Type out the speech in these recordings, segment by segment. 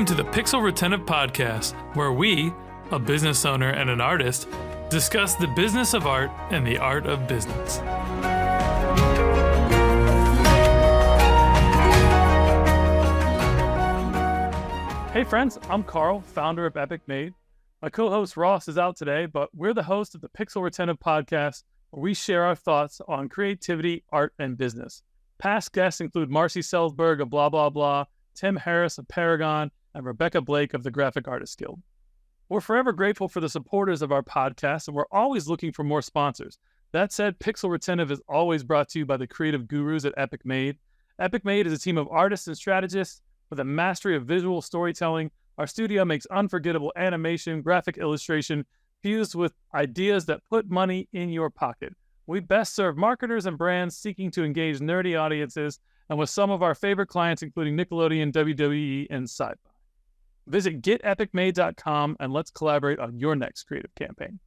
Welcome to the Pixel Retentive Podcast, where we, a business owner and an artist, discuss the business of art and the art of business. Hey friends, I'm Carl, founder of Epic Made. My co-host Ross is out today, but we're the host of the Pixel Retentive Podcast, where we share our thoughts on creativity, art, and business. Past guests include Marcy Selzberg of Blah Blah Blah, Tim Harris of Paragon, and Rebecca Blake of the Graphic Artists Guild. We're forever grateful for the supporters of our podcast, and we're always looking for more sponsors. That said, Pixel Retentive is always brought to you by the creative gurus at Epic Made. Epic Made is a team of artists and strategists with a mastery of visual storytelling. Our studio makes unforgettable animation, graphic illustration, fused with ideas that put money in your pocket. We best serve marketers and brands seeking to engage nerdy audiences, and with some of our favorite clients, including Nickelodeon, WWE, and Sci-Fi. Visit getepicmade.com and let's collaborate on your next creative campaign.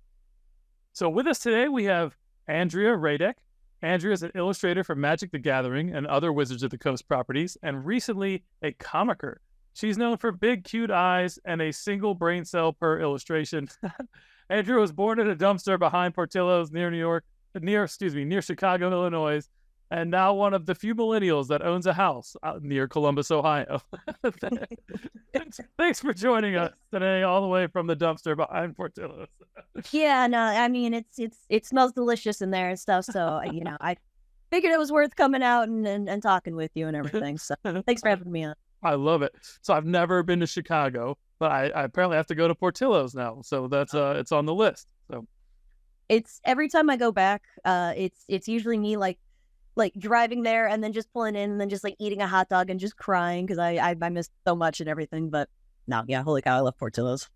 So with us today, we have Andrea Radeck. Andrea is an illustrator for Magic the Gathering and other Wizards of the Coast properties, and recently a comicer. She's known for big, cute eyes and a single brain cell per illustration. Andrea was born in a dumpster behind Portillo's near Chicago, Illinois, and now one of the few millennials that owns a house out near Columbus, Ohio. Thanks for joining us today, all the way from the dumpster behind Portillo's. Yeah, no, I mean, it smells delicious in there and stuff, so, I figured it was worth coming out and talking with you and everything, so thanks for having me on. I love it. So I've never been to Chicago, but I apparently have to go to Portillo's now, so that's it's on the list. So it's every time I go back, it's usually me like driving there and then just pulling in and then just like eating a hot dog and just crying because I missed so much and everything. But no, yeah, holy cow, I love Portillo's.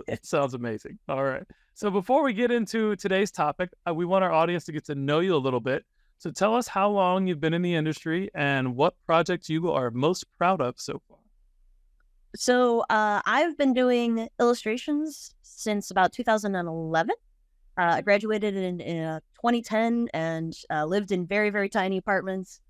It sounds amazing. All right. So before we get into today's topic, we want our audience to get to know you a little bit. So tell us how long you've been in the industry and what projects you are most proud of so far. So I've been doing illustrations since about 2011. I graduated in 2010 and lived in very, very tiny apartments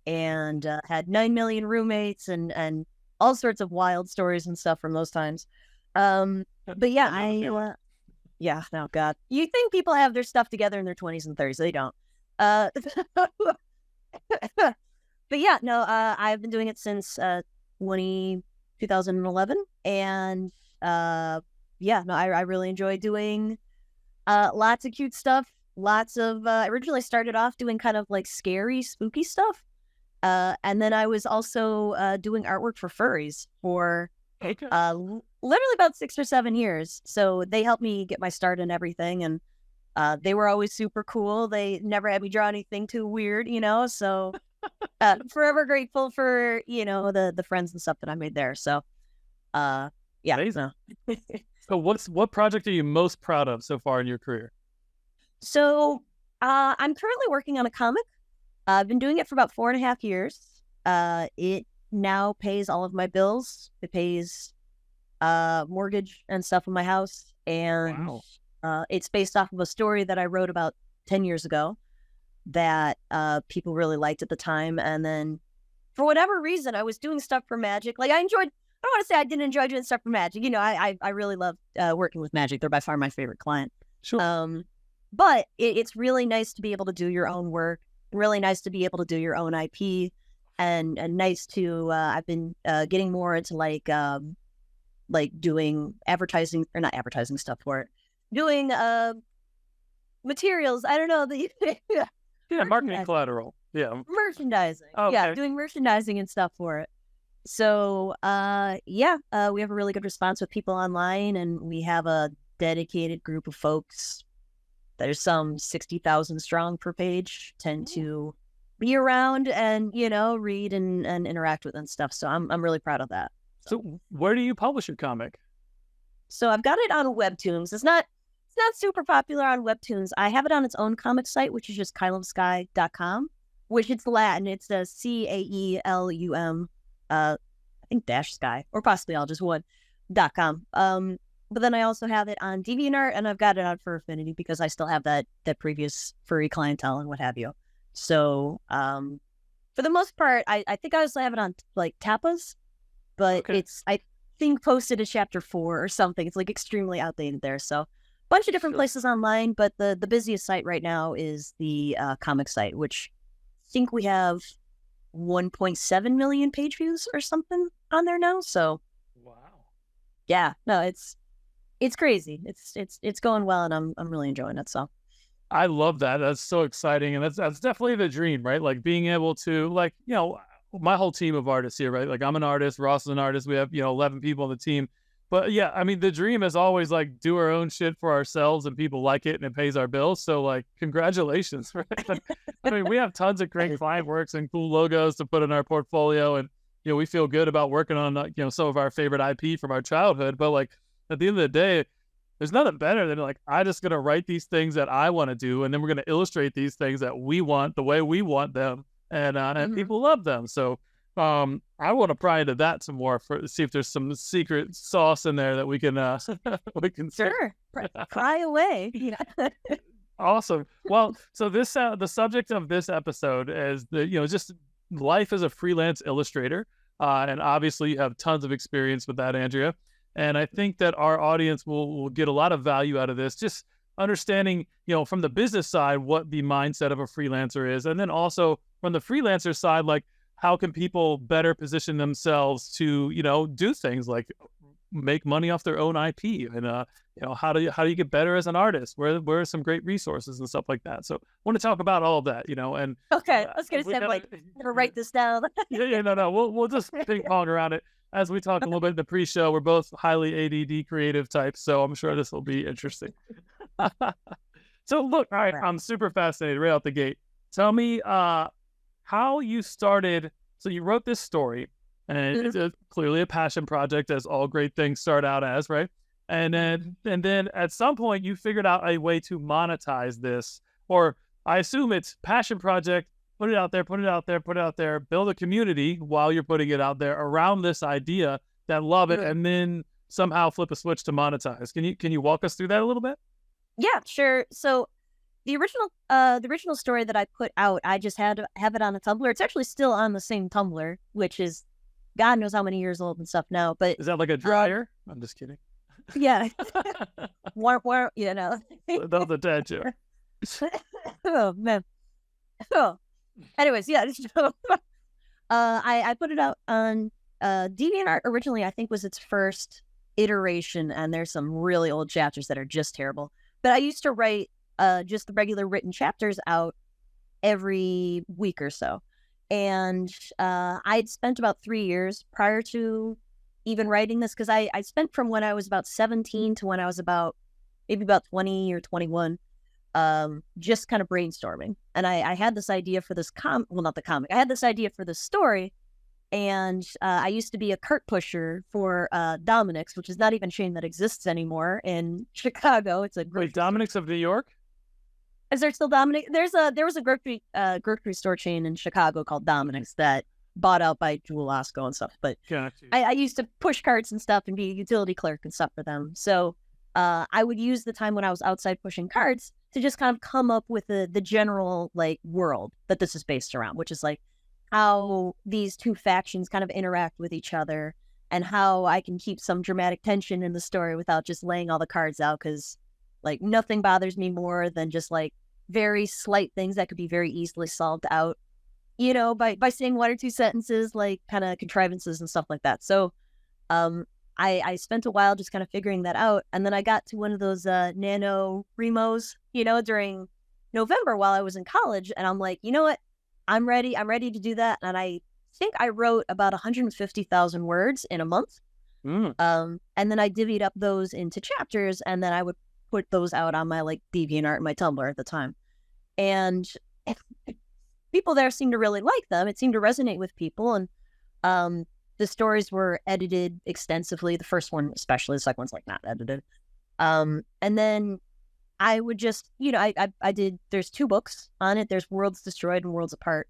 and had 9 million roommates and all sorts of wild stories and stuff from those times. But yeah, oh God. You think people have their stuff together in their 20s and 30s. They don't. But yeah, no, I've been doing it since 2011. And I really enjoy doing lots of cute stuff. Lots of I originally started off doing kind of like scary, spooky stuff. And then I was also doing artwork for furries for literally about 6 or 7 years. So they helped me get my start in everything, and they were always super cool. They never had me draw anything too weird, so forever grateful for, the friends and stuff that I made there. So yeah. Amazing. So what project are you most proud of so far in your career? So I'm currently working on a comic. I've been doing it for about 4.5 years. It now pays all of my bills. It pays mortgage and stuff in my house. And wow. It's based off of a story that I wrote about 10 years ago that people really liked at the time. And then for whatever reason, I was doing stuff for Magic. Like I don't want to say I didn't enjoy doing stuff for Magic. I really love working with Magic. They're by far my favorite client. Sure. But it's really nice to be able to do your own work. Really nice to be able to do your own IP, and nice to I've been getting more into like doing advertising or not advertising stuff for it. Doing materials. I don't know marketing collateral. Yeah, merchandising. Okay. Yeah, doing merchandising and stuff for it. So, we have a really good response with people online, and we have a dedicated group of folks. There's some 60,000 strong per page, tend to be around and, read and interact with and stuff. So I'm really proud of that. So where do you publish your comic? So I've got it on Webtoons. It's not super popular on Webtoons. I have it on its own comic site, which is just caelumsky.com, which it's Latin. It's a CAELUM. I think -sky, or possibly all just one.com. But then I also have it on DeviantArt, and I've got it on for Affinity because I still have that previous furry clientele and what have you. So for the most part, I think I also have it on like Tapas, but okay. think posted a chapter 4 or something. It's like extremely outdated there. So bunch of different places online, but the busiest site right now is the comic site, which I think we have 1.7 million page views or something on there now. So Wow. yeah, no, it's crazy. It's going well, and I'm really enjoying it. So I love that. That's so exciting. And that's definitely the dream, right? Like being able to, like, my whole team of artists here, right? Like I'm an artist, Ross is an artist. We have, 11 people on the team. But yeah, I mean, the dream is always like do our own shit for ourselves and people like it and it pays our bills. So like, congratulations, right? I mean, we have tons of great client works and cool logos to put in our portfolio. And, we feel good about working on, some of our favorite IP from our childhood. But like at the end of the day, there's nothing better than like, I just going to write these things that I want to do. And then we're going to illustrate these things that we want the way we want them. And people love them. So I want to pry into that some more to see if there's some secret sauce in there that we can we can sure pry away. Awesome. Well, so this the subject of this episode is just life as a freelance illustrator, and obviously you have tons of experience with that, Andrea. And I think that our audience will get a lot of value out of this, just understanding, from the business side, what the mindset of a freelancer is. And then also from the freelancer side, like how can people better position themselves to, do things like make money off their own IP and, how do you get better as an artist? Where are some great resources and stuff like that? So I want to talk about all of that, and okay, I was going to say, like, I'm going to write this down. No, we'll just ping pong around it. As we talked a little bit in the pre-show, we're both highly ADD creative types, so I'm sure this will be interesting. So look, all right, I'm super fascinated right out the gate. Tell me how you started. So you wrote this story, and it's clearly a passion project, as all great things start out as, right? And then at some point you figured out a way to monetize this, or I assume it's passion project. Put it out there, build a community while you're putting it out there around this idea that love it, and then somehow flip a switch to monetize. Can you walk us through that a little bit? Yeah, sure. So the original story that I put out, I just had to have it on a Tumblr. It's actually still on the same Tumblr, which is God knows how many years old and stuff now. But is that like a dryer? I'm just kidding. Yeah. That was a dad joke. Oh man. Oh. Anyways, yeah. So, I put it out on DeviantArt originally. I think was its first iteration, and there's some really old chapters that are just terrible. But I used to write just the regular written chapters out every week or so, and I'd spent about 3 years prior to even writing this, because I spent from when I was about 17 to when I was maybe about 20 or 21. Just kind of brainstorming. And I had this idea for this not the comic. I had this idea for this story. And I used to be a cart pusher for Dominic's, which is not even a chain that exists anymore in Chicago. It's a Wait, Dominic's of New York? Is there still Dominic? There was a grocery store chain in Chicago called Dominic's that bought out by Jewel Osco and stuff. But I used to push carts and stuff and be a utility clerk and stuff for them. So I would use the time when I was outside pushing carts to just kind of come up with the general like world that this is based around, which is like how these two factions kind of interact with each other and how I can keep some dramatic tension in the story without just laying all the cards out, because like nothing bothers me more than just like very slight things that could be very easily solved out, by saying one or two sentences, like kind of contrivances and stuff like that. So I spent a while just kind of figuring that out. And then I got to one of those nano remos, during November while I was in college. And I'm like, you know what? I'm ready to do that. And I think I wrote about 150,000 words in a month. And then I divvied up those into chapters, and then I would put those out on my like DeviantArt and my Tumblr at the time. And people there seemed to really like them. It seemed to resonate with people. And the stories were edited extensively. The first one, especially. The second one's like not edited. And then I would just, I did, there's 2 books on it. There's Worlds Destroyed and Worlds Apart.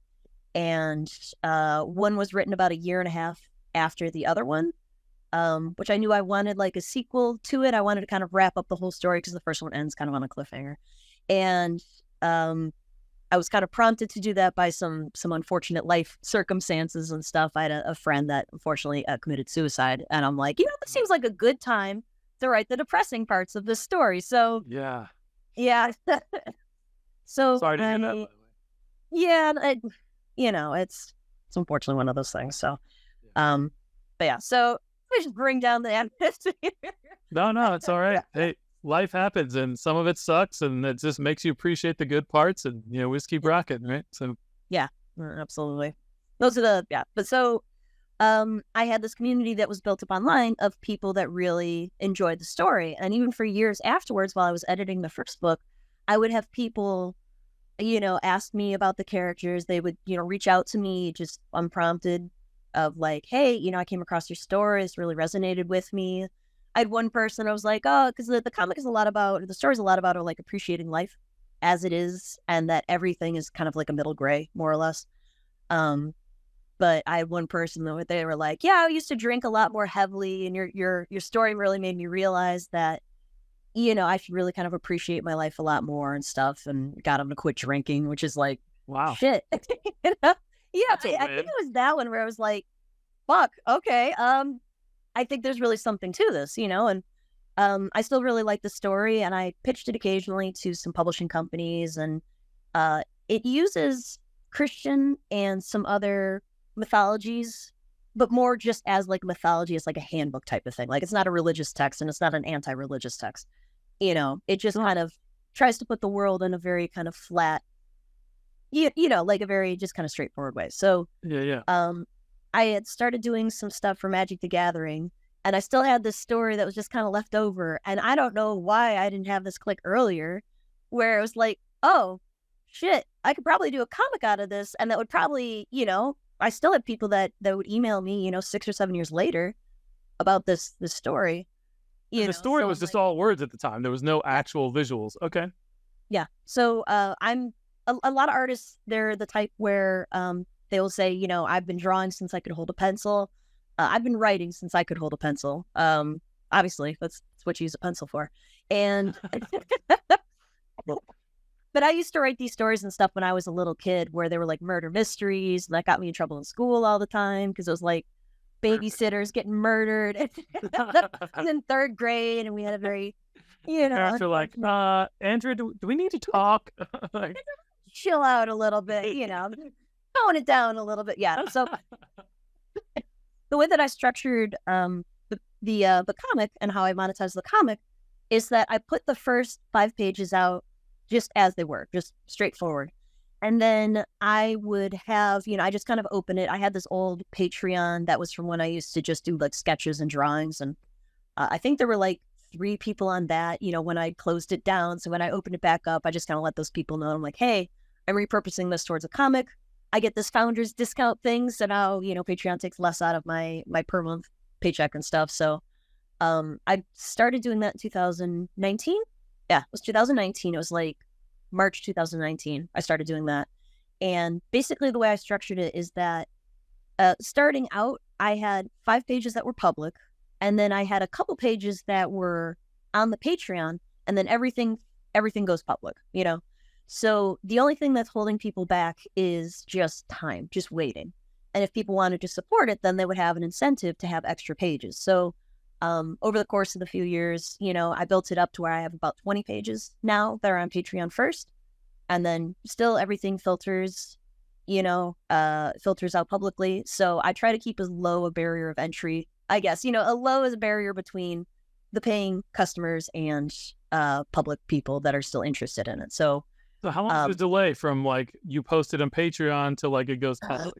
And one was written about a year and a half after the other one, which I knew I wanted like a sequel to it. I wanted to kind of wrap up the whole story because the first one ends kind of on a cliffhanger. And I I was kind of prompted to do that by some unfortunate life circumstances and stuff. I had a friend that unfortunately committed suicide, and I'm like, this seems like a good time to write the depressing parts of this story. So Yeah. So sorry to hear that, by the way. Yeah, it's unfortunately one of those things. So, but yeah, so we just bring down the atmosphere. No, it's all right. Hey, life happens, and some of it sucks, and it just makes you appreciate the good parts, and we just keep rocking, right? So yeah, absolutely. Those are but so I had this community that was built up online of people that really enjoyed the story, and even for years afterwards, while I was editing the first book, I would have people ask me about the characters. They would, reach out to me just unprompted of like, hey, I came across your story. It's really resonated with me. I had one person, I was like, oh, because the comic is the story's a lot about like appreciating life as it is, and that everything is kind of like a middle gray, more or less. But I had one person though, they were like, yeah, I used to drink a lot more heavily, and your story really made me realize that I should really kind of appreciate my life a lot more and stuff, and got him to quit drinking, which is like, wow, shit. Yeah, I think it was that one where I was like, fuck, okay, I think there's really something to this, and I still really like the story, and I pitched it occasionally to some publishing companies, and it uses Christian and some other mythologies, but more just as like mythology, as like a handbook type of thing. Like, it's not a religious text, and it's not an anti-religious text. It just kind of tries to put the world in a very kind of flat, like a very just kind of straightforward way. So I had started doing some stuff for Magic the Gathering, and I still had this story that was just kind of left over. And I don't know why I didn't have this click earlier, where it was like, oh shit, I could probably do a comic out of this, and that would probably, I still have people that would email me, 6 or 7 years later about this story. The story was just all words at the time. There was no actual visuals. Okay. Yeah. So I'm a lot of artists. They're the type where they will say, I've been drawing since I could hold a pencil. I've been writing since I could hold a pencil. Obviously, that's what you use a pencil for. And but I used to write these stories and stuff when I was a little kid, where they were like murder mysteries, and that got me in trouble in school all the time because it was like babysitters getting murdered. I was in 3rd grade, and we had a very, After like, Andrea, do we need to talk? Like, chill out a little bit, tone it down a little bit. Yeah. So the way that I structured the comic and how I monetize the comic is that I put the first 5 pages out just as they were, just straightforward. And then I would have, I just kind of open it. I had this old Patreon that was from when I used to just do like sketches and drawings. And I think there were like 3 people on that, when I closed it down. So when I opened it back up, I just kind of let those people know. I'm like, hey, I'm repurposing this towards a comic. I get this founder's discount thing. So now, Patreon takes less out of my per month paycheck and stuff. So I started doing that in 2019. Yeah, it was 2019. It was like March 2019. I started doing that. And basically the way I structured it is that starting out, I had 5 pages that were public. And then I had a couple pages that were on the Patreon. And then everything goes public, So the only thing that's holding people back is just time, just waiting. And if people wanted to support it, then they would have an incentive to have extra pages. So over the course of the few years, I built it up to where I have about 20 pages now that are on Patreon first. And then still everything filters out publicly. So I try to keep as low a barrier of entry, I guess, a low as a barrier between the paying customers and public people that are still interested in it. So how long is the delay from like you posted on Patreon to like it goes public?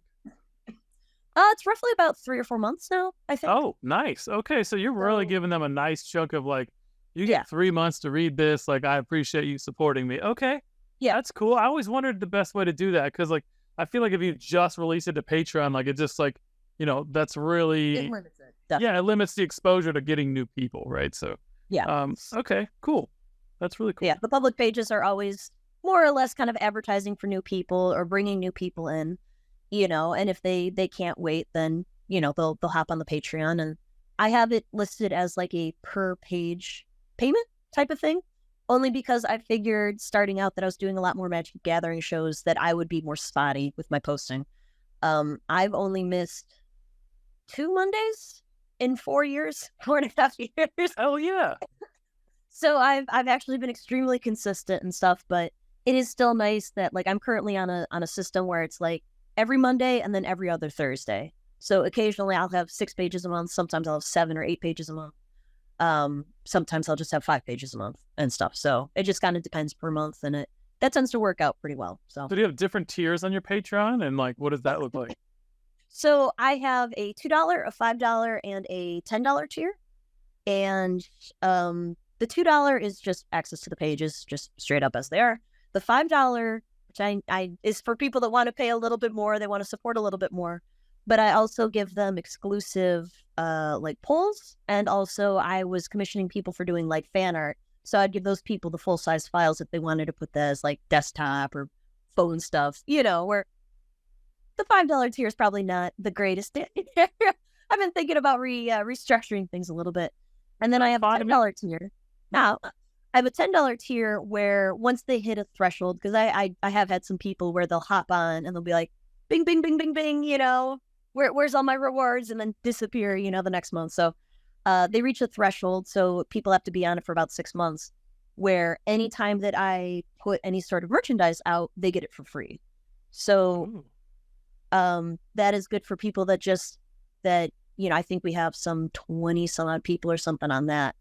It's roughly about 3 or 4 months now, I think. Oh, nice. Okay, so you're really giving them a nice chunk of like, you get 3 months to read this. Like, I appreciate you supporting me. Okay, yeah, that's cool. I always wondered the best way to do that because like I feel like if you just release it to Patreon, like it just like that's really it limits it. Definitely. Yeah, it limits the exposure to getting new people, right? So yeah. Okay, cool. That's really cool. Yeah, the public pages are always more or less kind of advertising for new people or bringing new people in. And if they can't wait, then, they'll hop on the Patreon, and I have it listed as like a per page payment type of thing. only because I figured starting out that I was doing a lot more Magic the Gathering shows that I would be more spotty with my posting. I've only missed 2 Mondays in 4 years, 4.5 years. Oh yeah. So I've actually been extremely consistent and stuff, but it is still nice that like I'm currently on a system where it's like every Monday and then every other Thursday. So occasionally I'll have 6 pages a month. Sometimes I'll have 7 or 8 pages a month. Sometimes I'll just have 5 pages a month and stuff. So it just kind of depends per month, and that tends to work out pretty well. So do you have different tiers on your Patreon, and like what does that look like? So I have a $2, a $5, and a $10 tier. And the $2 is just access to the pages, just straight up as they are. The $5, which I is for people that want to pay a little bit more, they want to support a little bit more. But I also give them exclusive like polls, and also I was commissioning people for doing like fan art. So I'd give those people the full size files if they wanted to put that as like desktop or phone stuff, where the $5 tier is probably not the greatest. I've been thinking about restructuring things a little bit. And then I have a $10 tier. Now, I have a $10 tier where once they hit a threshold, because I have had some people where they'll hop on and they'll be like, bing, bing, bing, bing, bing, where's all my rewards, and then disappear, the next month. So they reach a threshold, so people have to be on it for about 6 months, where anytime that I put any sort of merchandise out, they get it for free. So that is good for people that I think we have some 20 some odd people or something on that,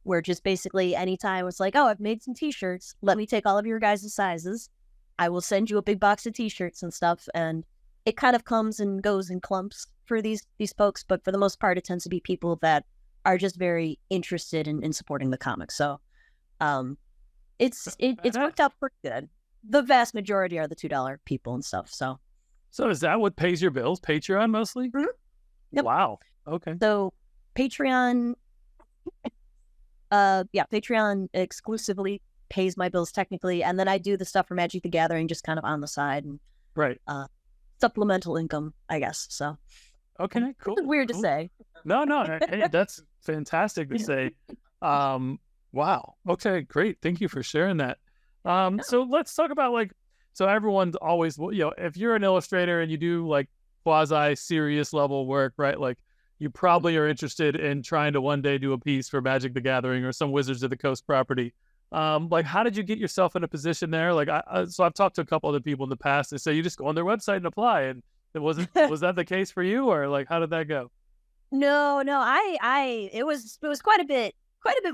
where just basically anytime it's like, oh, I've made some t-shirts, let me take all of your guys' sizes. I will send you a big box of t-shirts and stuff. And it kind of comes and goes in clumps for these folks. But for the most part, it tends to be people that are just very interested in supporting the comics. So it's worked out pretty good. The vast majority are the $2 people and stuff. So is that what pays your bills? Patreon mostly? Mm-hmm. Yep. Wow. Okay. So Patreon, Patreon exclusively pays my bills technically, and then I do the stuff for Magic the Gathering just kind of on the side, and right. Supplemental income, I guess. So okay, cool. It's weird to say. No, hey, that's fantastic to say. Wow. Okay, great. Thank you for sharing that. So let's talk about so everyone's always, if you're an illustrator and you do like quasi serious level work, right? Like you probably are interested in trying to one day do a piece for Magic the Gathering or some Wizards of the Coast property. How did you get yourself in a position there? So I've talked to a couple other people in the past. They say you just go on their website and apply, and was that the case for you, or how did that go? No, it was quite a bit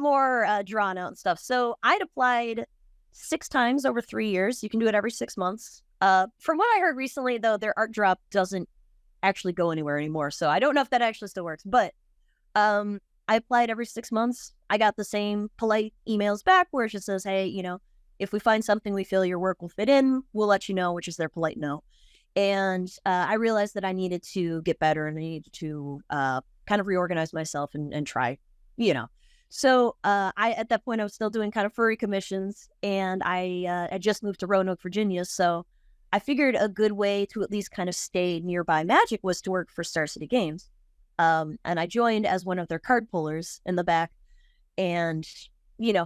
more drawn out and stuff. So I'd applied 6 times over 3 years. You can do it every 6 months. From what I heard recently, though, their art drop doesn't actually go anywhere anymore. So I don't know if that actually still works, but I applied every 6 months. I got the same polite emails back where it just says, hey, if we find something we feel your work will fit in, we'll let you know, which is their polite no. And I realized that I needed to get better, and I needed to kind of reorganize myself and try, So at that point, I was still doing kind of furry commissions, and I just moved to Roanoke, Virginia. So I figured a good way to at least kind of stay nearby Magic was to work for Star City Games. And I joined as one of their card pullers in the back, and,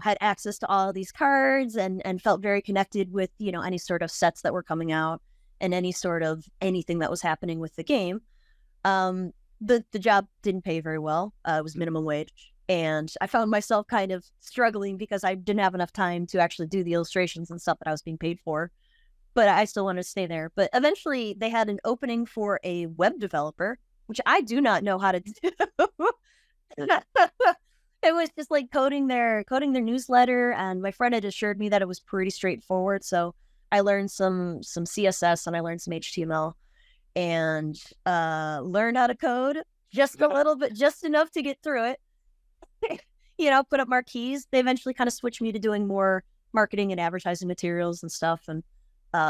had access to all of these cards and felt very connected with, any sort of sets that were coming out and any sort of anything that was happening with the game. The job didn't pay very well. It was minimum wage. And I found myself kind of struggling because I didn't have enough time to actually do the illustrations and stuff that I was being paid for. But I still wanted to stay there. But eventually they had an opening for a web developer, which I do not know how to do. It was just like coding their newsletter, and my friend had assured me that it was pretty straightforward. So I learned some CSS and I learned some HTML and learned how to code just a little bit, just enough to get through it. Put up marquees. They eventually kind of switched me to doing more marketing and advertising materials and stuff. And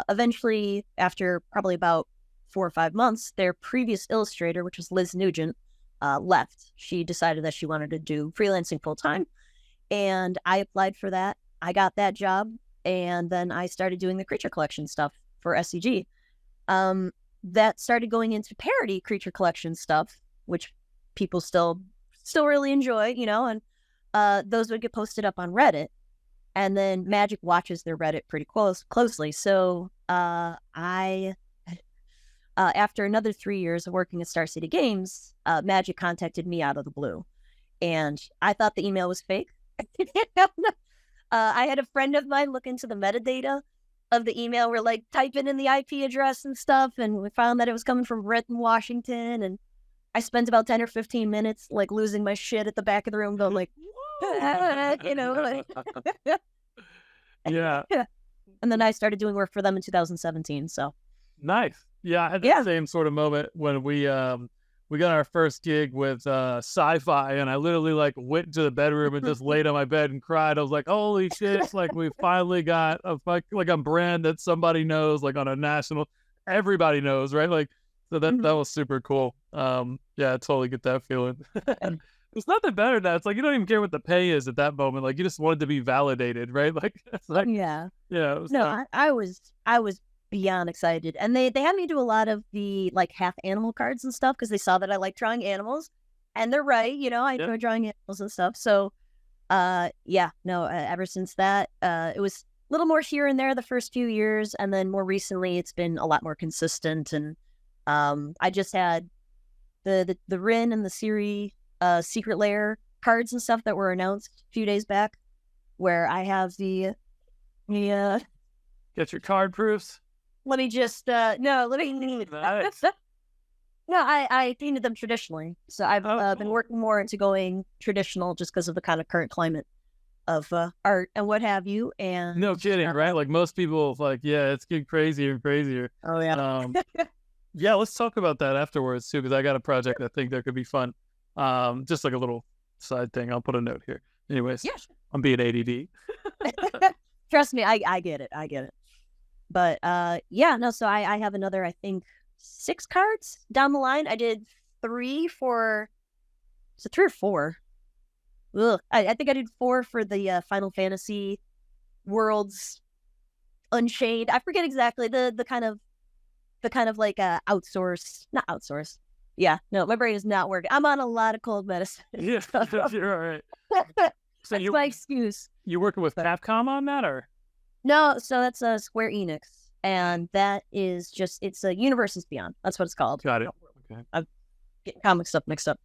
eventually, after probably about 4 or 5 months, their previous illustrator, which was Liz Nugent, left. She decided that she wanted to do freelancing full time, and I applied for that. I got that job, and then I started doing the creature collection stuff for SCG. That started going into parody creature collection stuff, which people still really enjoy, and those would get posted up on Reddit. And then Magic watches their Reddit pretty closely. So I after another 3 years of working at Star City Games, Magic contacted me out of the blue. And I thought the email was fake. I had a friend of mine look into the metadata of the email. We're like typing in the IP address and stuff, and we found that it was coming from Renton, Washington. And I spent about 10 or 15 minutes like losing my shit at the back of the room, going like, you know, like Yeah. And then I started doing work for them in 2017. So Nice. Yeah, I had the same sort of moment when we got our first gig with Sci-Fi, and I literally like went to the bedroom and just laid on my bed and cried. I was like, "Holy shit! Like we finally got a brand that somebody knows, like on a national, everybody knows, right? Like so that was super cool. Yeah, I totally get that feeling. It's nothing better than that. It's like you don't even care what the pay is at that moment. Like you just wanted to be validated, right? Like it's like yeah. No, I was beyond excited, and they had me do a lot of the like half animal cards and stuff because they saw that I like drawing animals, and they're right, you know, I enjoy drawing animals and stuff. So, ever since that, it was a little more here and there the first few years, and then more recently, it's been a lot more consistent. And I just had the Rin and the Siri Secret Lair cards and stuff that were announced a few days back, where I have the get your card proofs. Let me just nice. No, I painted them traditionally. So I've been working more into going traditional just because of the kind of current climate of art and what have you. And no kidding, right? Like most people, like, yeah, it's getting crazier and crazier. Oh yeah. Yeah, let's talk about that afterwards too, because I got a project I think that could be fun. Just like a little side thing. I'll put a note here. Anyways, yeah, sure. I'm being ADD. Trust me, I get it. But so I have another, I think, 6 cards down the line. I did 3 or 4? Ugh. I think I did 4 for the Final Fantasy Worlds Unchained. I forget exactly the kind of like not outsource. Yeah, no, my brain is not working. I'm on a lot of cold medicine. Yeah, you're all right. So that's my excuse. You working with Capcom on that, or? No, so that's a Square Enix, and that is it's a Universes Beyond. That's what it's called. Got it. Okay. I'm getting comic stuff mixed up.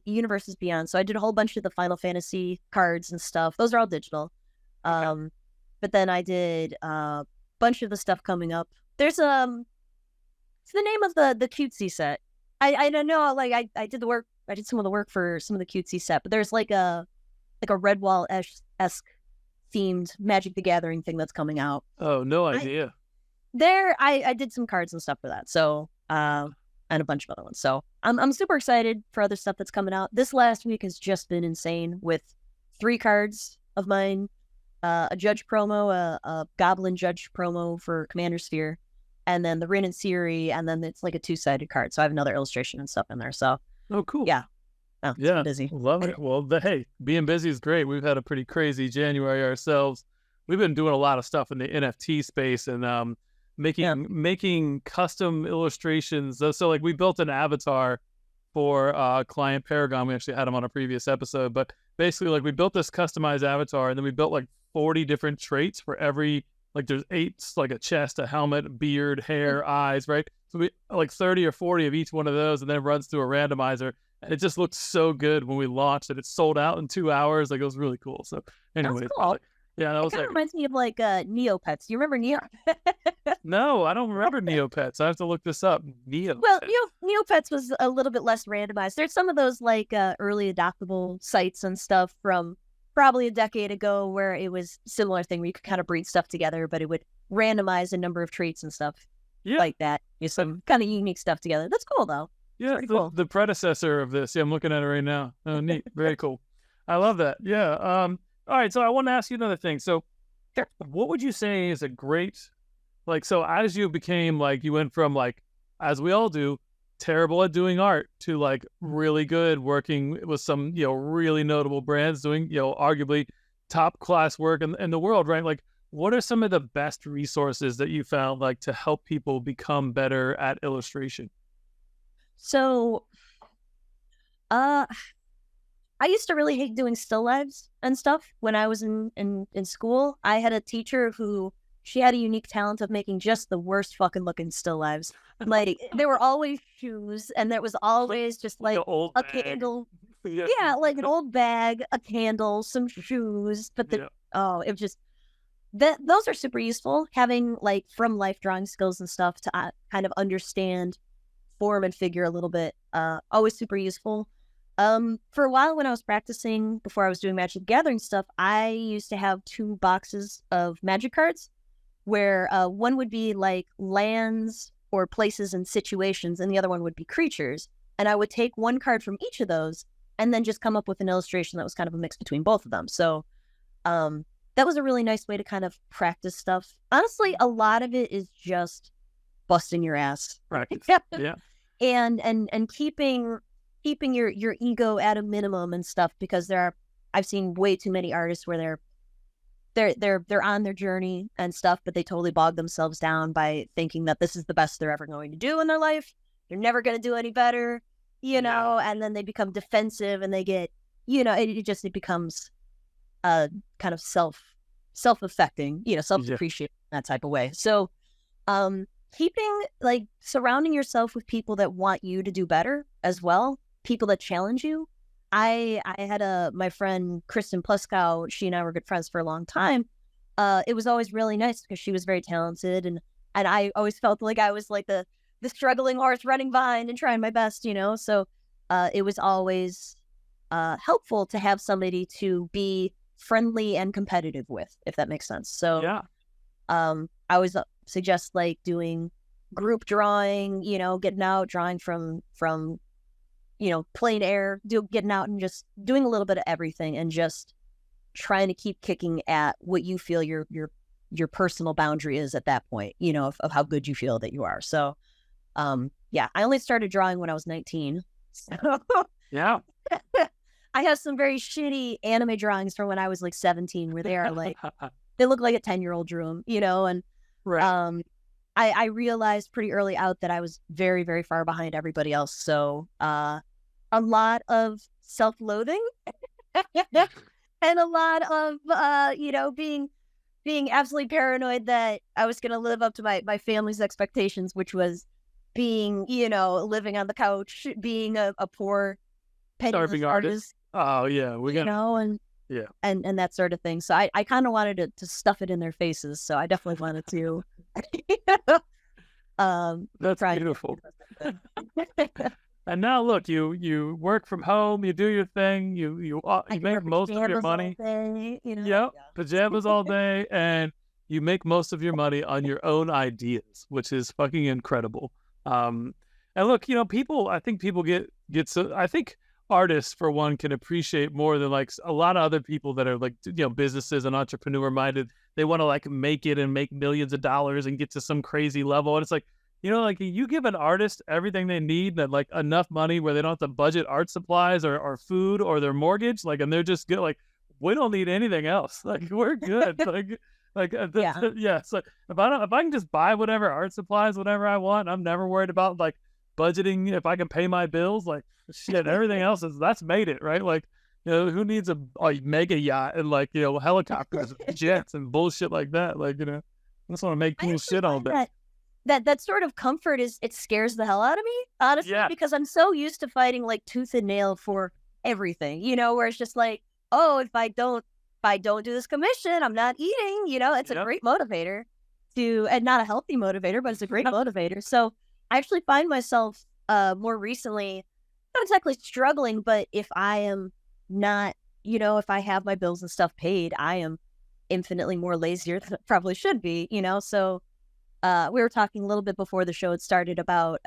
Universes Beyond. So I did a whole bunch of the Final Fantasy cards and stuff. Those are all digital. Okay. But then I did a bunch of the stuff coming up. There's it's the name of the cutesy set. I don't know. Like I did the work. I did some of the work for some of the cutesy set, but there's like a Redwall-esque themed Magic the Gathering thing that's coming out. Oh, no idea. I did some cards and stuff for that. So and a bunch of other ones. So I'm super excited for other stuff that's coming out. This last week has just been insane with 3 cards of mine, a judge promo, a goblin judge promo for Commander Sphere, and then the Rin and Siri, and then it's like a 2-sided card. So I have another illustration and stuff in there. So cool. Yeah. Oh, yeah, busy. Love it. Well, hey, being busy is great. We've had a pretty crazy January ourselves. We've been doing a lot of stuff in the NFT space and making custom illustrations. So like we built an avatar for client Paragon. We actually had him on a previous episode, but basically like we built this customized avatar, and then we built like 40 different traits for every, like there's 8, like a chest, a helmet, beard, hair, eyes, right? So we like 30 or 40 of each one of those, and then it runs through a randomizer. It just looked so good when we launched it. It sold out in 2 hours. Like it was really cool. So anyway, that's cool. Yeah, that was kind of reminds me of like Neopets. Do you remember Neopets? No, I don't remember Neopets. I have to look this up. Neopets. Well, Neopets was a little bit less randomized. There's some of those like early adoptable sites and stuff from probably a decade ago where it was a similar thing where you could kind of breed stuff together, but it would randomize a number of traits and stuff like that. Some kind of unique stuff together. That's cool though. Yeah, cool. The predecessor of this. Yeah, I'm looking at it right now. Oh, neat. Very cool. I love that. Yeah. All right. So I want to ask you another thing. So what would you say is a great, like, so as you became like, you went from like, as we all do, terrible at doing art to like really good working with some, really notable brands doing, arguably top class work in the world, right? Like, what are some of the best resources that you found like to help people become better at illustration? So, I I used to really hate doing still lives and stuff when I was in school. I had a teacher who, she had a unique talent of making just the worst fucking looking still lives. Like, there were always shoes, and there was always just like a candle. Yeah, like an old bag, a candle, some shoes. But it was just, those are super useful, having like from life drawing skills and stuff to kind of understand form and figure a little bit. Always super useful. For a while when I was practicing, before I was doing Magic the Gathering stuff, I used to have 2 boxes of Magic cards where one would be like lands or places and situations, and the other one would be creatures. And I would take one card from each of those and then just come up with an illustration that was kind of a mix between both of them. So that was a really nice way to kind of practice stuff. Honestly, a lot of it is just busting your ass. Practice. Yeah. And keeping your ego at a minimum and stuff, because I've seen way too many artists where they're on their journey and stuff, but they totally bog themselves down by thinking that this is the best they're ever going to do in their life. They're never going to do any better, and then they become defensive and they get, it becomes kind of self-affecting, self-depreciating, that type of way. So, keeping, like, surrounding yourself with people that want you to do better as well, people that challenge you. I had my friend Kristen Pluskow. She and I were good friends for a long time. It was always really nice because she was very talented, and I always felt like I was like the struggling horse running behind and trying my best, So it was always helpful to have somebody to be friendly and competitive with, if that makes sense. So yeah, I always suggest like doing group drawing, getting out, drawing from plain air, getting out and just doing a little bit of everything and just trying to keep kicking at what you feel your personal boundary is at that point, of how good you feel that you are. So, I only started drawing when I was 19. So yeah. I have some very shitty anime drawings from when I was like 17, where they are like, they look like a 10-year-old drew them, and right. I realized pretty early out that I was very, very far behind everybody else. So a lot of self-loathing and a lot of, being absolutely paranoid that I was going to live up to my family's expectations, which was being, living on the couch, being a poor penniless artist. Oh, yeah. And that sort of thing. So I kind of wanted to stuff it in their faces. So I definitely wanted to. That's beautiful. And now look, you work from home, you do your thing, you make most of your money. Pajamas all day, and you make most of your money on your own ideas, which is fucking incredible. And look, I think people get so, I think artists, for one, can appreciate more than like a lot of other people that are like, businesses and entrepreneur minded. They want to like make it and make millions of dollars and get to some crazy level. And it's like, like you give an artist everything they need, that like enough money where they don't have to budget art supplies or food or their mortgage. Like, and they're just good. Like, we don't need anything else. Like, we're good. Yeah. So if I can just buy whatever art supplies, whatever I want, I'm never worried about like budgeting. If I can pay my bills, like shit, everything else that's made it, right? Like, who needs a mega yacht and like, helicopters, and jets and bullshit like that? Like, I just want to make cool shit all day. That sort of comfort it scares the hell out of me, honestly, because I'm so used to fighting like tooth and nail for everything, where it's just like, oh, if I don't do this commission, I'm not eating, it's a great motivator and not a healthy motivator, but it's a great motivator. So I actually find myself more recently, not exactly struggling, but if I am not, if I have my bills and stuff paid, I am infinitely more lazier than I probably should be, so we were talking a little bit before the show had started about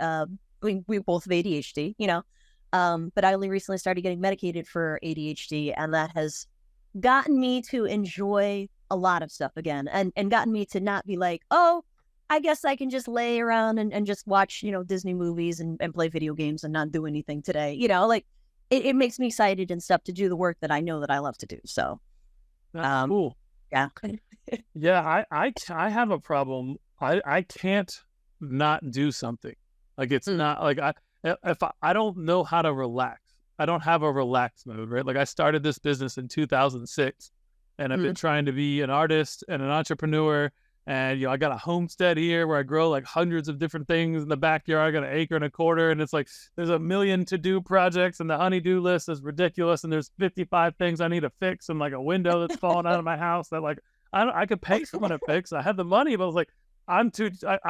we both have ADHD, but I only recently started getting medicated for ADHD, and that has gotten me to enjoy a lot of stuff again, and gotten me to not be like, oh, I guess I can just lay around and just watch, Disney movies and play video games and not do anything today. Like it makes me excited and stuff to do the work that I know that I love to do. So that's cool. Yeah. Yeah. I have a problem. I can't not do something. Like, it's not like if I don't know how to relax. I don't have a relaxed mode, right? Like I started this business in 2006 and I've been trying to be an artist and an entrepreneur. And, I got a homestead here where I grow like hundreds of different things in the backyard. I got an acre and a quarter. And it's like, there's a million to-do projects and the honey-do list is ridiculous. And there's 55 things I need to fix and like a window that's falling out of my house that like, I could pay someone to fix. I have the money, but I was like, I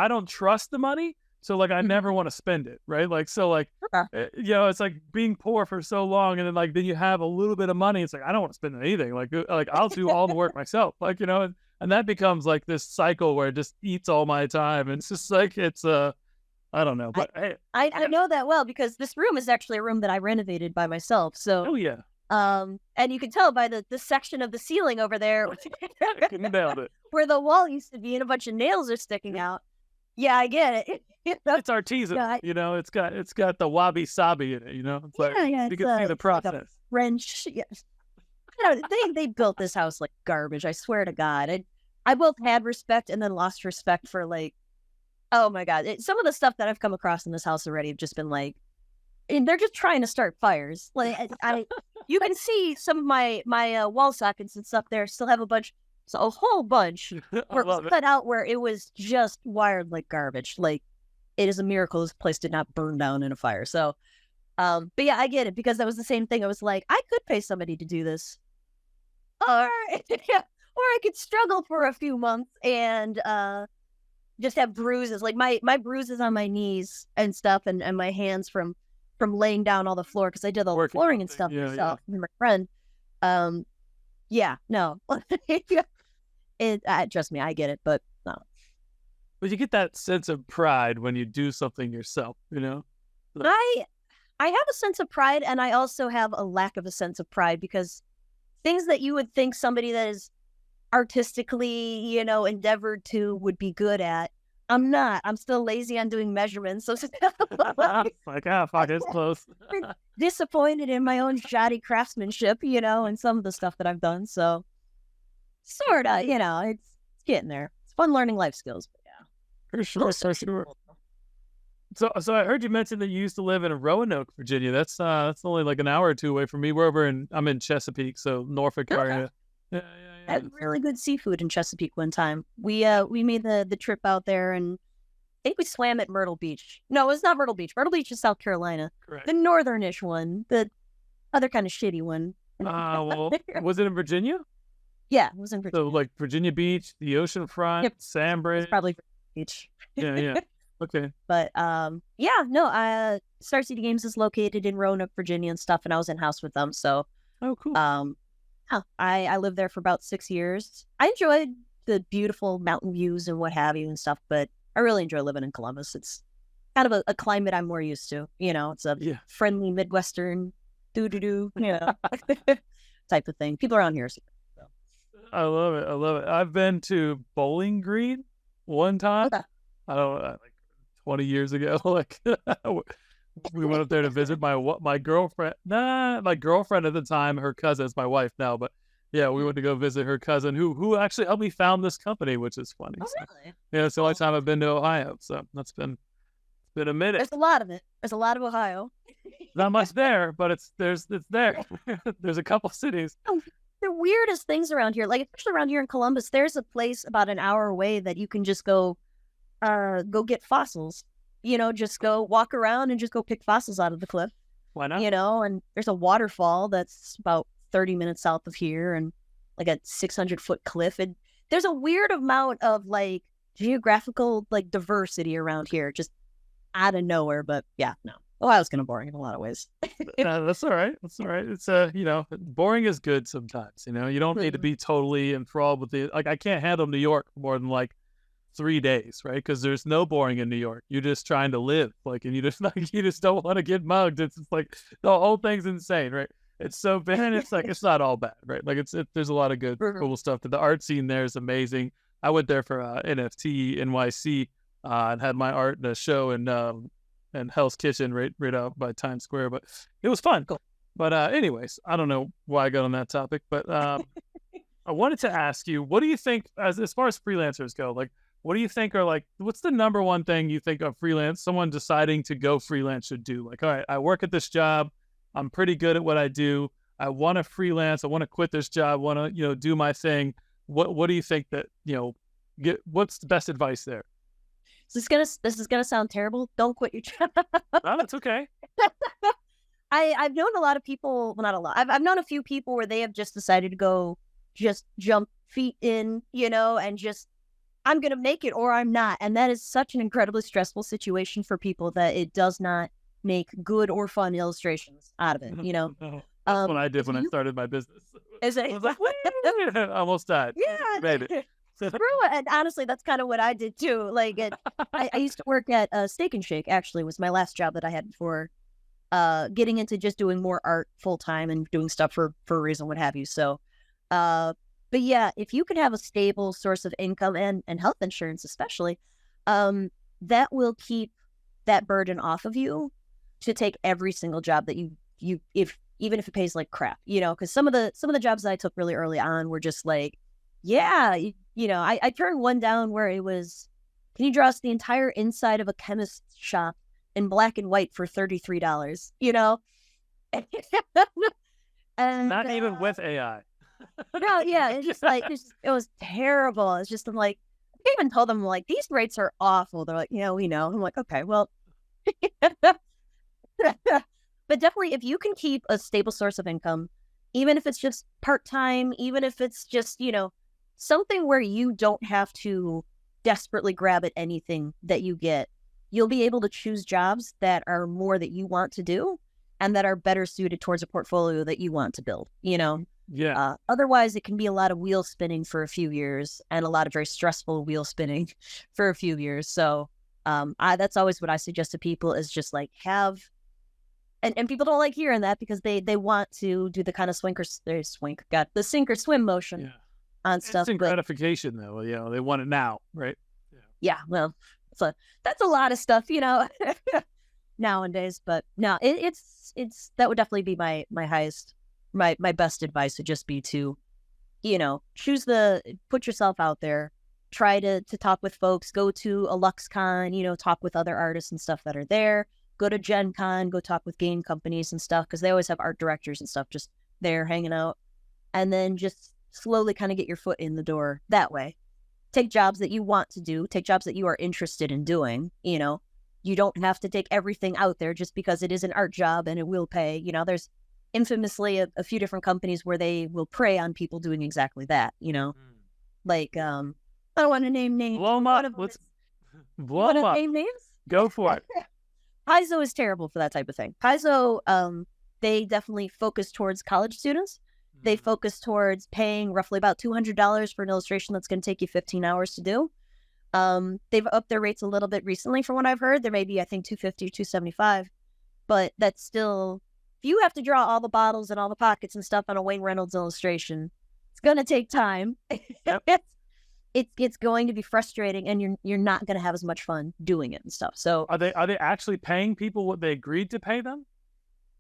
don't trust the money. So like, I never want to spend it. Right. Like, so like, it's like being poor for so long. And then you have a little bit of money. It's like, I don't want to spend anything. Like I'll do all the work myself. Like, and that becomes like this cycle where it just eats all my time. And it's just like, I don't know, but I know that well because this room is actually a room that I renovated by myself. So, oh yeah. And you can tell by the section of the ceiling over there Nailed it. where the wall used to be and a bunch of nails are sticking out. Yeah, I get it. It's artisanal, it's got the wabi sabi in it, It's like, you can see the process. Like French, yes. They built this house like garbage. I swear to God. I both had respect and then lost respect for like, oh my God. Some of the stuff that I've come across in this house already have just been like, and they're just trying to start fires. Like you can see some of my wall sockets and stuff there still have a whole bunch where it was cut out where it was just wired like garbage. Like it is a miracle this place did not burn down in a fire. So, but yeah, I get it because that was the same thing. I was like, I could pay somebody to do this. Or I could struggle for a few months and just have bruises, like my bruises on my knees and stuff, and my hands from laying down all the floor because I did all the flooring and stuff myself. And my friend, no, trust me, I get it, but no. But you get that sense of pride when you do something yourself, I have a sense of pride, and I also have a lack of a sense of pride because things that you would think somebody that is artistically, endeavored to would be good at, I'm not. I'm still lazy on doing measurements. So fuck, it's close. Disappointed in my own shoddy craftsmanship, and some of the stuff that I've done. So sort of, it's getting there. It's fun learning life skills. But yeah, for sure. So I heard you mention that you used to live in Roanoke, Virginia. That's only like an hour or two away from me. I'm in Chesapeake, so Norfolk area. Yeah. I had really good seafood in Chesapeake one time. We made the trip out there, and I think we swam at Myrtle Beach. No, it's not Myrtle Beach. Myrtle Beach is South Carolina. Correct. The northernish one, the other kind of shitty one. Well, was it in Virginia? Yeah, it was in Virginia. So like Virginia Beach, the oceanfront, Sandbridge. It's probably Virginia Beach. Yeah. Okay. But Star City Games is located in Roanoke, Virginia and stuff, and I was in house with them. So cool. I lived there for about 6 years. I enjoyed the beautiful mountain views and what have you and stuff, but I really enjoy living in Columbus. It's kind of a climate I'm more used to. It's a friendly Midwestern type of thing. People around here. So. I love it. I've been to Bowling Green one time. Okay. I don't know, like 20 years ago. Like we went up there to visit my girlfriend. My girlfriend at the time, her cousin is my wife now, but yeah, we went to go visit her cousin who actually helped me found this company, which is funny. Oh, really? Yeah, it's the only time I've been to Ohio, so it's been a minute. There's a lot of it. There's a lot of Ohio. Not much there, but it's there. There's a couple cities. The weirdest things around here, like especially around here in Columbus, there's a place about an hour away that you can just go get fossils. Just go walk around and just go pick fossils out of the cliff. Why not? And there's a waterfall that's about 30 minutes south of here and like a 600-foot cliff. And there's a weird amount of like geographical like diversity around here, just out of nowhere. But yeah, no. Ohio's kind of boring in a lot of ways. That's all right. It's boring is good sometimes. You don't need to be totally enthralled with it. Like I can't handle New York for more than like 3 days, right? Because there's no boring in New York. You're just trying to live, like, and you just don't want to get mugged. It's like the whole thing's insane, right? It's so bad. It's like it's not all bad, right? Like there's a lot of good, cool stuff. The art scene there is amazing. I went there for NFT NYC and had my art in a show in Hell's Kitchen right out by Times Square, but it was fun. Cool. But anyways, I don't know why I got on that topic, but I wanted to ask you, what do you think as far as freelancers go? Like, what do you think are like, what's the number one thing you think someone deciding to go freelance should do? Like, all right, I work at this job. I'm pretty good at what I do. I want to freelance. I want to quit this job. Want to, do my thing. What do you think that, what's the best advice there? This is gonna sound terrible. Don't quit your job. No, that's okay. I've known a lot of people, well, not a lot. I've known a few people where they have just decided to go, just jump feet in, and just, I'm going to make it or I'm not. And that is such an incredibly stressful situation for people that it does not make good or fun illustrations out of it, No, that's what I did when I started my business. Is it? I was like, I almost died. Yeah. Made it. True, and honestly, that's kind of what I did too. Like, I used to work at Steak and Shake. Actually, was my last job that I had before getting into just doing more art full time and doing stuff for a reason, what have you. So, but yeah, if you can have a stable source of income and health insurance, especially, that will keep that burden off of you to take every single job that you even if it pays like crap, because some of the jobs that I took really early on were just like, yeah, I turned one down where it was, can you draw us the entire inside of a chemist's shop in black and white for $33, and Not even with AI. No, yeah, it's just like, it was terrible. It's just, I'm like, I even told them, like, these rates are awful. They're like, yeah, we know. I'm like, okay, well, but definitely if you can keep a stable source of income, even if it's just part-time, even if it's just, something where you don't have to desperately grab at anything that you get, you'll be able to choose jobs that are more that you want to do and that are better suited towards a portfolio that you want to build, Yeah. Otherwise, it can be a lot of wheel spinning for a few years and a lot of very stressful wheel spinning for a few years. So that's always what I suggest to people is just like and people don't like hearing that because they want to do the kind of the sink or swim motion on stuff. Instant gratification, though. They want it now, right? Yeah. Well, that's a lot of stuff, nowadays. But no, it's that would definitely be my highest. My best advice would just be to, put yourself out there, try to talk with folks, go to a LuxCon, talk with other artists and stuff that are there, go to Gen Con, go talk with game companies and stuff, because they always have art directors and stuff just there hanging out, and then just slowly kind of get your foot in the door that way. Take jobs that you want to do, take jobs that you are interested in doing, you don't have to take everything out there just because it is an art job and it will pay, there's infamously a few different companies where they will prey on people doing exactly that, like, I don't want to name names. Blow them up. Let's blow them up. Name names? Go for it. Paizo is terrible for that type of thing. Paizo, they definitely focus towards college students. They focus towards paying roughly about $200 for an illustration that's going to take you 15 hours to do. They've upped their rates a little bit recently from what I've heard. There may be, I think, $250 or $275, but that's still, if you have to draw all the bottles and all the pockets and stuff on a Wayne Reynolds illustration, it's going to take time. Yep. It's going to be frustrating, and you're not going to have as much fun doing it and stuff. So are they actually paying people what they agreed to pay them?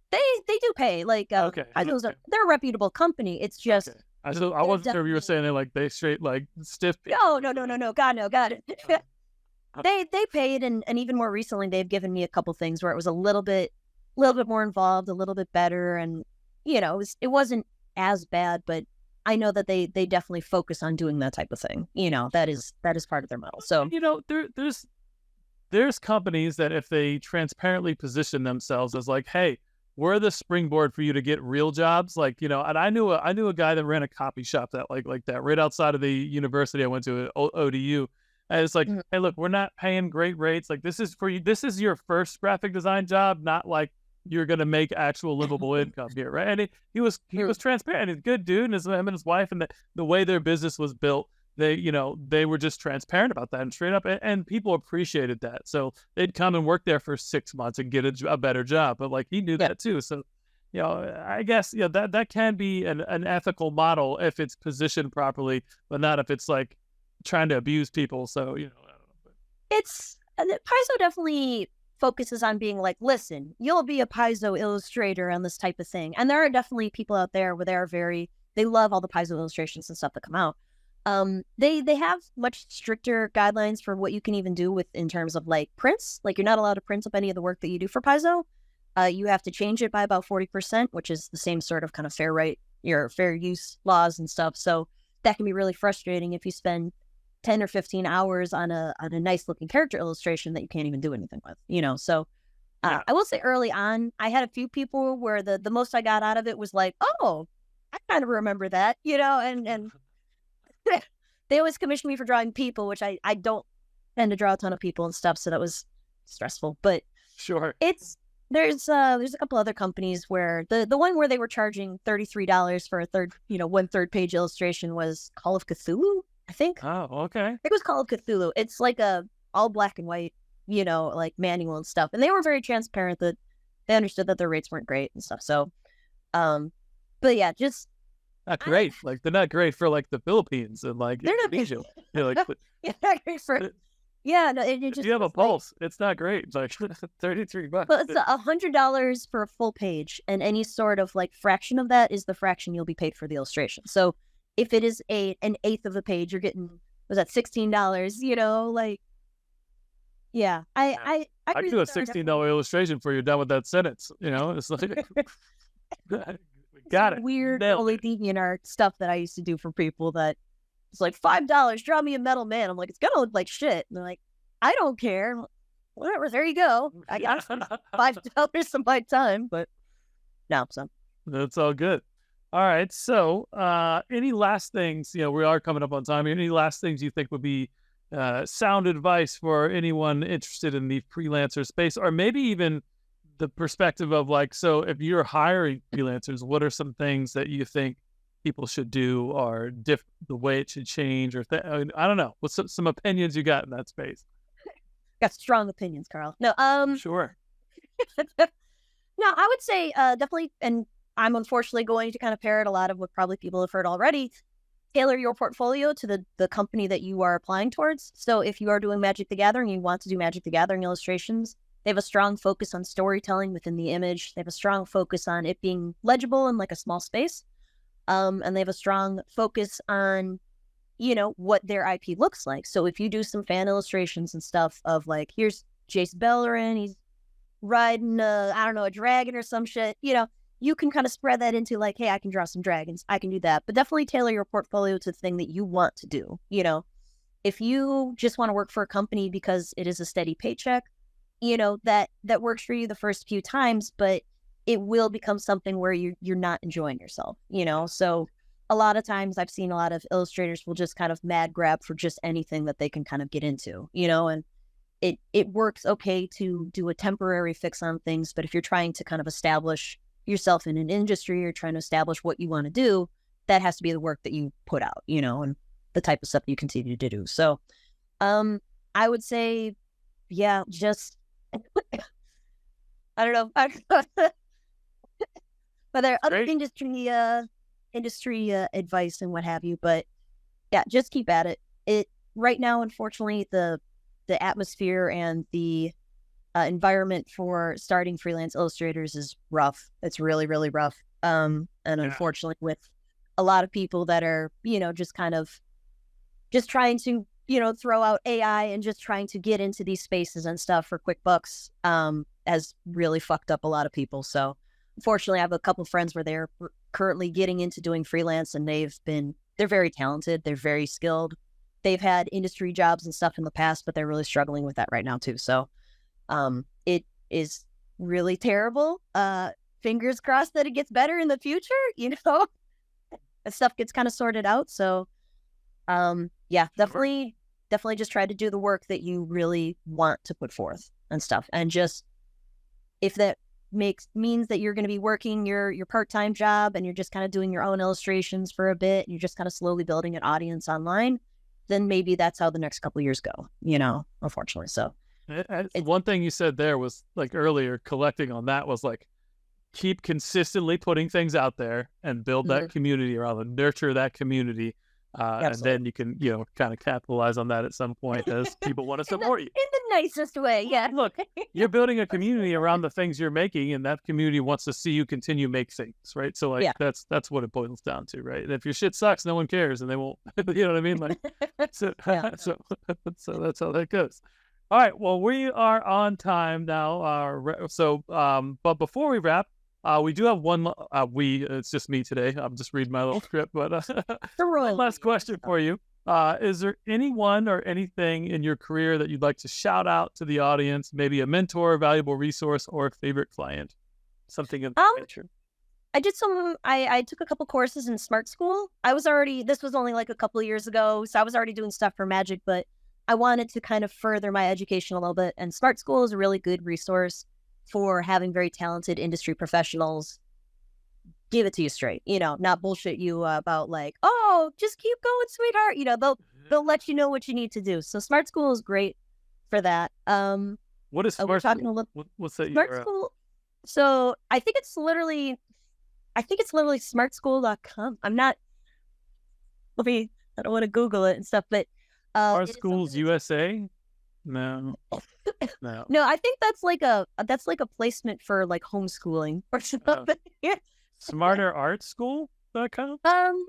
They do pay, like, okay. They're a reputable company. It's just, okay. I wasn't sure if you were saying they straight like stiff. No. God, no, got it. They paid, and even more recently, they've given me a couple things where it was a little bit more involved, a little bit better, and it wasn't as bad, but I know that they definitely focus on doing that type of thing. That is part of their model. So there's companies that if they transparently position themselves as like, hey, we're the springboard for you to get real jobs, like, and I knew a guy that ran a copy shop that like that right outside of the university I went to at ODU. And it's like, hey, look, we're not paying great rates. Like, this is for you. This is your first graphic design job, not like you're going to make actual livable income here, right? And he was transparent. He's a good dude, and him and his wife, and the way their business was built, they were just transparent about that and straight up, and people appreciated that. So they'd come and work there for 6 months and get a better job. But like, he knew that too. So, I guess, that can be an ethical model if it's positioned properly, but not if it's like trying to abuse people. So, I don't know. It's Paizo definitely focuses on being like, listen, you'll be a Paizo illustrator on this type of thing. And there are definitely people out there where they love all the Paizo illustrations and stuff that come out. They have much stricter guidelines for what you can even do in terms of like prints. Like, you're not allowed to print up any of the work that you do for Paizo. you have to change it by about 40%, which is the same sort of kind of your fair use laws and stuff. So that can be really frustrating if you spend 10 or 15 hours on a nice looking character illustration that you can't even do anything with, So I will say early on, I had a few people where the most I got out of it was like, oh, I kind of remember that, and they always commissioned me for drawing people, which I don't tend to draw a ton of people and stuff. So that was stressful, but Sure. There's a couple other companies where the one where they were charging $33 for a one third page illustration was Call of Cthulhu, I think. Oh, okay. I think it was Call of Cthulhu. It's like a all black and white, like manual and stuff. And they were very transparent that they understood that their rates weren't great and stuff. So, but yeah, just not great. Like they're not great for like the Philippines and like they're not Indonesia. Like, yeah, not great for. Yeah, no, it just. If you have a pulse, it's not great. It's like $33. Well, it's $100 for a full page, and any sort of like fraction of that is the fraction you'll be paid for the illustration. So, if it is an eighth of the page, you're getting $16? Like, yeah, I could do a $16 illustration for you done with that sentence. It's like got it. Weird, only DeviantArt stuff that I used to do for people that. It's like $5, draw me a metal man. I'm like, it's gonna look like shit. And they're like, I don't care. Like, whatever, there you go. I got $5 of my time, but no, so that's all good. All right. So any last things, we are coming up on time. Any last things you think would be sound advice for anyone interested in the freelancer space, or maybe even the perspective of like, so if you're hiring freelancers, what are some things that you think people should do, or the way it should change, or I don't know. What's some opinions you got in that space? Got strong opinions, Carl. No, sure. No, I would say definitely, and I'm unfortunately going to kind of parrot a lot of what probably people have heard already. Tailor your portfolio to the company that you are applying towards. So if you are doing Magic the Gathering, you want to do Magic the Gathering illustrations. They have a strong focus on storytelling within the image. They have a strong focus on it being legible in like a small space. And they have a strong focus on, what their IP looks like. So if you do some fan illustrations and stuff of like, here's Jace Bellerin, he's riding a dragon or some shit, you can kind of spread that into like, hey, I can draw some dragons. I can do that. But definitely tailor your portfolio to the thing that you want to do. If you just want to work for a company because it is a steady paycheck, that works for you the first few times, but it will become something where you're not enjoying yourself, So a lot of times I've seen a lot of illustrators will just kind of mad grab for just anything that they can kind of get into, and it works okay to do a temporary fix on things. But if you're trying to kind of establish yourself in an industry or trying to establish what you want to do, that has to be the work that you put out, and the type of stuff that you continue to do. So I would say, yeah, just, I don't know. But there are other industry advice and what have you, but yeah, just keep at it. It right now, unfortunately, the atmosphere and the environment for starting freelance illustrators is rough. It's really, really rough. And unfortunately, with a lot of people that are, just kind of just trying to, throw out AI and just trying to get into these spaces and stuff for quick bucks, has really fucked up a lot of people. So unfortunately, I have a couple friends where they're currently getting into doing freelance, and they're very talented. They're very skilled. They've had industry jobs and stuff in the past, but they're really struggling with that right now too. So, it is really terrible. Fingers crossed that it gets better in the future, as stuff gets kind of sorted out. So, yeah, definitely just try to do the work that you really want to put forth and stuff. And just, if that means that you're going to be working your part-time job and you're just kind of doing your own illustrations for a bit, and you're just kind of slowly building an audience online, then maybe that's how the next couple of years go, unfortunately. So one thing you said there was like earlier, collecting on that was like, keep consistently putting things out there and build that community around them, nurture that community. And then you can, kind of capitalize on that at some point as people want to support you. In the nicest way, yeah. Look, you're building a community around the things you're making, and that community wants to see you continue make things, right? So, like, that's what it boils down to, right? And if your shit sucks, no one cares, and they won't, you know what I mean? Like, so, so that's how that goes. All right. Well, we are on time now. But before we wrap, we do have one. It's just me today. I'm just reading my little script. But one last question for you. Is there anyone or anything in your career that you'd like to shout out to the audience? Maybe a mentor, a valuable resource, or a favorite client? Something of that nature. I took a couple courses in Smart School. This was only like a couple of years ago, so I was already doing stuff for Magic, but I wanted to kind of further my education a little bit. And Smart School is a really good resource for having very talented industry professionals give it to you straight, not bullshit you about like, oh, just keep going, sweetheart. They'll let you know what you need to do. So Smart School is great for that. What is Smart School? What's that? Smart School. So I think it's literally smartschool.com. I don't want to Google it and stuff, but Smart Schools USA? No. No. No, I think that's like a placement for like homeschooling or something. SmarterArtSchool.com?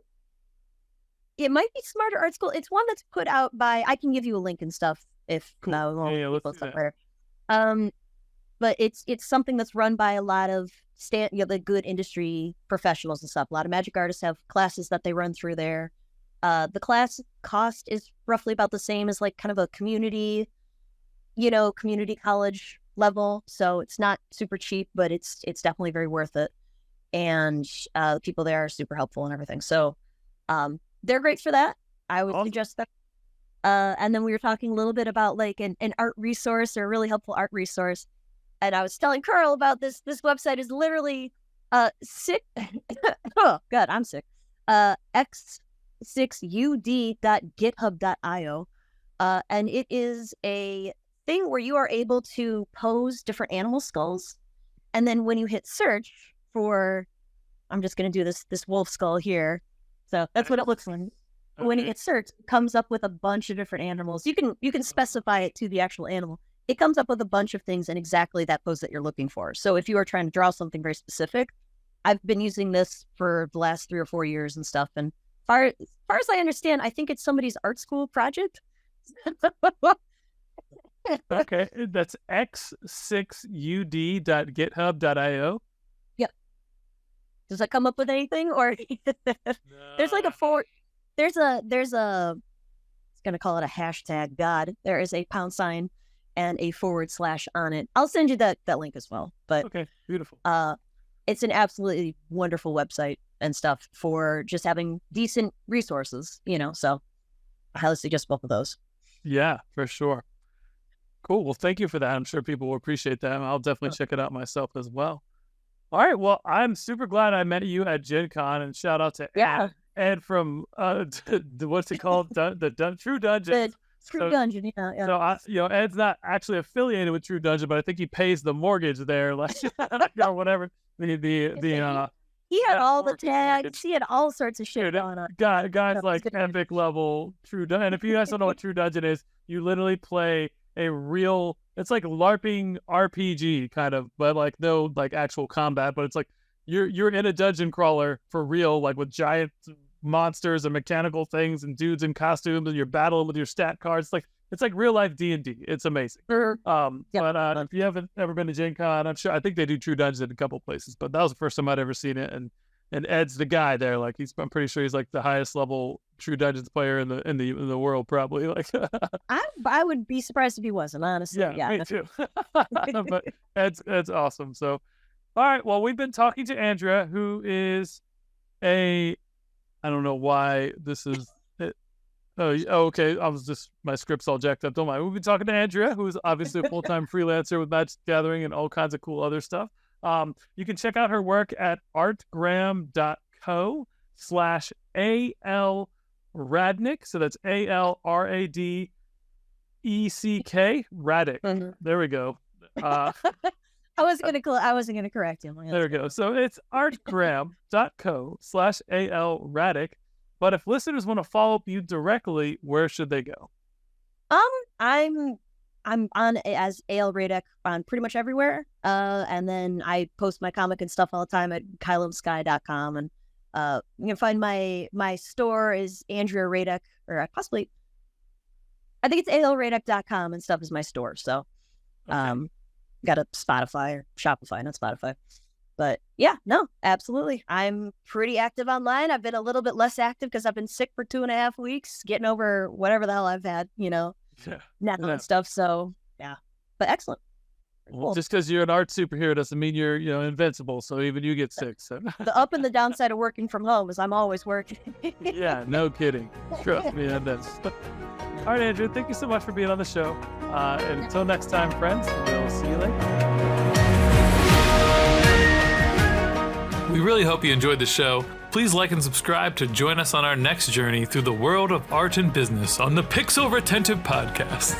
It might be Smarter Art School. It's one that's put out by, I can give you a link and stuff if cool. Let's do that. But it's something that's run by a lot of the good industry professionals and stuff. A lot of magic artists have classes that they run through there. The class cost is roughly about the same as like kind of a community college level. So it's not super cheap, but it's definitely very worth it. And the people there are super helpful and everything. So they're great for that. I would suggest that. And then we were talking a little bit about like an art resource or a really helpful art resource. And I was telling Carl about this. This website is literally sick. Oh God, I'm sick. x6ud.github.io. And it is a thing where you are able to pose different animal skulls. And then when you hit search for, I'm just going to do this wolf skull here. So that's what it looks like. Okay. When you hit search, it comes up with a bunch of different animals. You can specify it to the actual animal. It comes up with a bunch of things and exactly that pose that you're looking for. So if you are trying to draw something very specific, I've been using this for the last 3 or 4 years and stuff. And as far as I understand, I think it's somebody's art school project. Okay, that's x6ud.github.io. Yep. Does that come up with anything, or there's like there's a it's gonna call it a hashtag. God, there is a £sign and a / on it. I'll send you that link as well. But okay, beautiful. It's an absolutely wonderful website and stuff for just having decent resources. So I highly suggest both of those. Yeah, for sure. Cool. Well, thank you for that. I'm sure people will appreciate that. I'll definitely check it out myself as well. All right. Well, I'm super glad I met you at Gen Con, and shout out to Ed from what's it called? the True Dungeon. True Dungeon, yeah. So Ed's not actually affiliated with True Dungeon, but I think he pays the mortgage there, like or whatever. He had all the tags. He had all sorts of shit going on. Guys like epic level True Dungeon. And if you guys don't know what True Dungeon is, you literally play a real, it's like LARPing RPG kind of, but like no like actual combat, but it's like you're in a dungeon crawler for real, like with giant monsters and mechanical things and dudes in costumes, and you're battling with your stat cards. It's like real life D&D. It's amazing. But if you haven't ever been to Gen Con, I think they do True Dungeons in a couple places, but that was the first time I'd ever seen it. And Ed's the guy there. Like I'm pretty sure he's like the highest level True Dungeons player in the world, probably. Like I would be surprised if he wasn't, honestly. Yeah, me too. But Ed's awesome. So, all right. Well, we've been talking to Andrea, who is I don't know why this is. Oh, okay. My script's all jacked up. Don't mind. We've been talking to Andrea, who is obviously a full-time freelancer with Magic Gathering and all kinds of cool other stuff. You can check out her work at artgram.co/AL Radeck. So that's ALRADECK Radeck. Mm-hmm. There we go. I wasn't gonna correct him. There we go. So it's artgram.co/AL Radeck. But if listeners want to follow up you directly, where should they go? I'm on as AL Radeck on pretty much everywhere. And then I post my comic and stuff all the time at kyleofsky.com. And you can find my store is Andrea Radeck, or possibly I think it's alradeck.com and stuff is my store. So, got a Spotify or Shopify, not Spotify. But yeah, no, absolutely. I'm pretty active online. I've been a little bit less active because I've been sick for 2.5 weeks, getting over whatever the hell I've had, and stuff. So yeah, but excellent. Well, Cool. just because you're an art superhero doesn't mean you're, invincible. So even you get sick. So The up and the downside of working from home is I'm always working. yeah, no kidding. Trust me on this. All right, Andrew, thank you so much for being on the show. And until next time, friends, we'll see you later. We really hope you enjoyed the show. Please like and subscribe to join us on our next journey through the world of art and business on the Pixel Retentive Podcast.